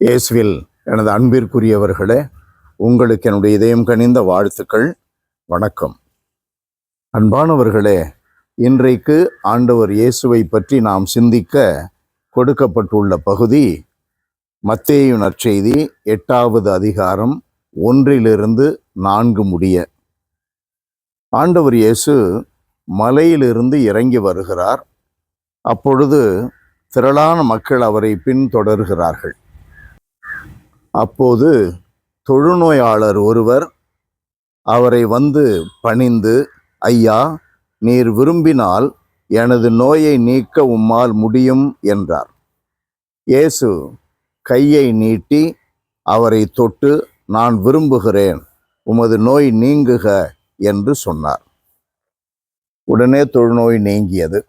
இயேசுவில் எனது அன்பிற்குரியவர்களே, உங்களுக்கு என்னுடைய இதயம் கனிந்த வாழ்த்துக்கள். வணக்கம். அன்பானவர்களே, இன்றைக்கு ஆண்டவர் இயேசுவை பற்றி நாம் சிந்திக்க கொடுக்கப்பட்டுள்ள பகுதி மத்தேயு நற்செய்தி 8வது அதிகாரம் 1-4 முடிய. ஆண்டவர் இயேசு மலையிலிருந்து இறங்கி வருகிறார். அப்பொழுது திரளான மக்கள் அவரை பின்தொடர்கிறார்கள். அப்போது தொழுநோயாளர் ஒருவர் அவரை வந்து பணிந்து, ஐயா, நீர் விரும்பினால் எனது நோயை நீக்க உம்மால் முடியும் என்றார். இயேசு கையை நீட்டி அவரை தொட்டு, நான் விரும்புகிறேன், உமது நோய் நீங்குக என்று சொன்னார். உடனே தொழுநோய் நீங்கியது.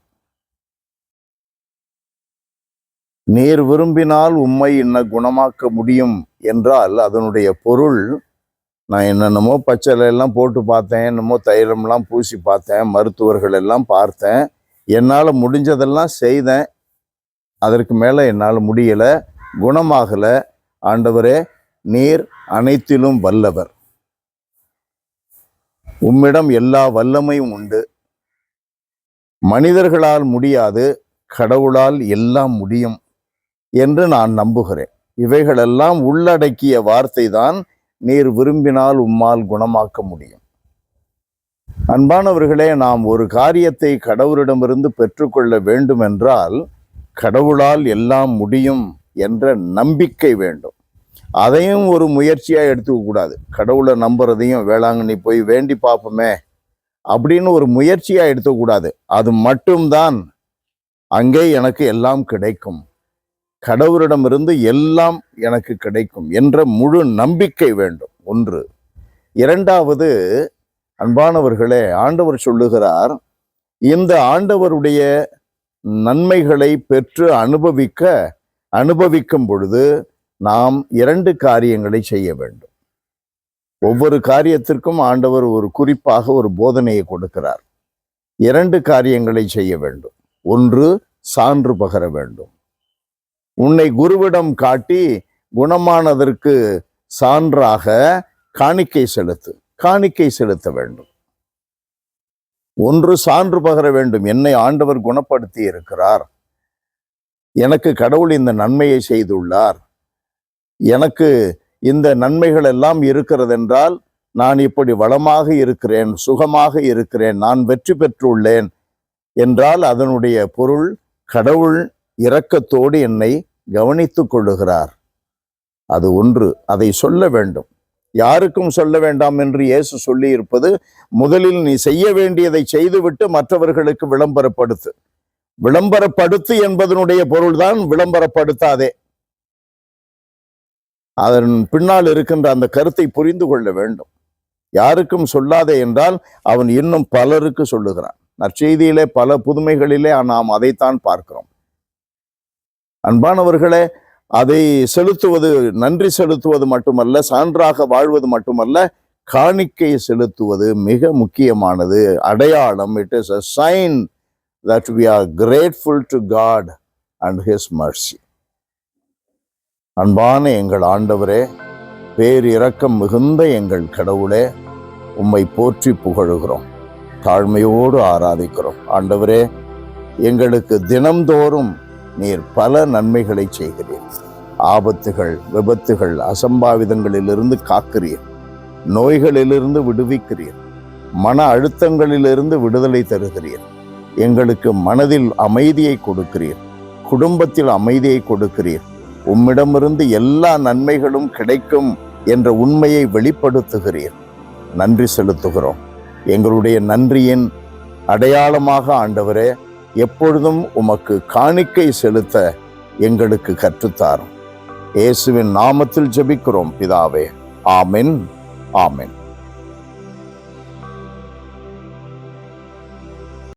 நீர் விரும்பினால் உம்மை குணமாக்க முடியும் என்றால் அதனுடைய பொருள், நான் என்னென்னமோ பச்சளை எல்லாம் போட்டு பார்த்தேன், என்னமோ தைலம்லாம் பூசி பார்த்தேன், மருத்துவர்கள் எல்லாம் பார்த்தேன், என்னால் முடிஞ்சதெல்லாம் செய்தேன், அதற்கு மேலே என்னால் முடியலை, குணமாகலை. ஆண்டவரே, நீர் அனைத்திலும் வல்லவர், உம்மிடம் எல்லா வல்லமையும் உண்டு, மனிதர்களால் முடியாது, கடவுளால் எல்லாம் முடியும் என்று நான் நம்புகிறேன். இவைகளெல்லாம் உள்ளடக்கிய வார்த்தை தான் நீர் விரும்பினால் உம்மால் குணமாக்க முடியும். அன்பானவர்களே, நாம் ஒரு காரியத்தை கடவுளிடமிருந்து பெற்றுக்கொள்ள வேண்டும் என்றால் கடவுளால் எல்லாம் முடியும் என்ற நம்பிக்கை வேண்டும். அதையும் ஒரு முயற்சியாக எடுத்துக்க கூடாது. கடவுளை நம்புறதையும் வேளாங்கண்ணி போய் வேண்டி பார்ப்போமே அப்படின்னு ஒரு முயற்சியாக எடுத்துக்கூடாது. அது மட்டும்தான் அங்கே எனக்கு எல்லாம் கிடைக்கும், கடவுளிடமிருந்து எல்லாம் எனக்கு கிடைக்கும் என்ற முழு நம்பிக்கை வேண்டும். ஒன்று. இரண்டாவது, அன்பானவர்களே, ஆண்டவர் சொல்லுகிறார், இந்த ஆண்டவருடைய நன்மைகளை பெற்று அனுபவிக்கும் பொழுது நாம் 2 காரியங்களை செய்ய வேண்டும். ஒவ்வொரு காரியத்திற்கும் ஆண்டவர் ஒரு குறிப்பாக ஒரு போதனையை கொடுக்கிறார். 2 காரியங்களை செய்ய வேண்டும். ஒன்று, சான்று பகர வேண்டும். உன்னை குருவிடம் காட்டி குணமானதற்கு சான்றாக காணிக்கை செலுத்த வேண்டும். ஒன்று, சான்று பகர வேண்டும். என்னை ஆண்டவர் குணப்படுத்தி இருக்கிறார், எனக்கு கடவுள் இந்த நன்மையை செய்துள்ளார், எனக்கு இந்த நன்மைகள் எல்லாம் இருக்கிறதென்றால் நான் இப்படி வளமாக இருக்கிறேன், சுகமாக இருக்கிறேன், நான் வெற்றி பெற்றுள்ளேன் என்றால் அதனுடைய பொருள் கடவுள் இரக்கத்தோடு என்னை கவனித்துக் கொள்ளுகிறார். அது ஒன்று. அதை சொல்ல வேண்டும். யாருக்கும் சொல்ல வேண்டாம் என்று இயேசு சொல்லி இருப்பது, முதலில் நீ செய்ய வேண்டியதை செய்துவிட்டு மற்றவர்களுக்கு விளம்பரப்படுத்து என்பதனுடைய பொருள்தான் விளம்பரப்படுத்தாதே. அதன் பின்னால் இருக்கின்ற அந்த கருத்தை புரிந்து கொள்ள வேண்டும். யாருக்கும் சொல்லாதே என்றால் அவன் இன்னும் பலருக்கு சொல்லுகிறான். நற்செய்தியிலே பல புதுமைகளிலே நாம் அதைத்தான் பார்க்கிறோம். அன்பானவர்களே, அதை செலுத்துவது, நன்றி செலுத்துவது மட்டுமல்ல, சான்றாக வாழ்வது மட்டுமல்ல, காணிக்கை செலுத்துவது மிக முக்கியமானது. அடையாளம். It is a sign that we are grateful to God and His mercy. அன்பான எங்கள் ஆண்டவரே, பேரிரக்கம் மிகுந்த எங்கள் கடவுளே, உம்மை போற்றி புகழுகிறோம், தாழ்மையோடு ஆராதிக்கிறோம். ஆண்டவரே, எங்களுக்கு தினம்தோறும் நீர் பல நன்மைகளை செய்கிறீர். ஆபத்துகள், விபத்துகள், அசம்பாவிதங்களிலிருந்து காக்கிறீர், நோய்களிலிருந்து விடுவிக்கிறீர், மன அழுத்தங்களிலிருந்து விடுதலை தருகிறீர், எங்களுக்கு மனதில் அமைதியை கொடுக்கிறீர், குடும்பத்தில் அமைதியை கொடுக்கிறீர், உம்மிடமிருந்து எல்லா நன்மைகளும் கிடைக்கும் என்ற உண்மையை வெளிப்படுத்துகிறீர். நன்றி செலுத்துகிறோம். எங்களுடைய நன்றியின் அடையாளமாக ஆண்டவரே, எப்பொழுதும் உமக்கு காணிக்கை செலுத்த எங்களுக்கு கற்றுத்தாரும். இயேசுவின் நாமத்தில் ஜெபிக்கிறோம் பிதாவே. ஆமென், ஆமென்.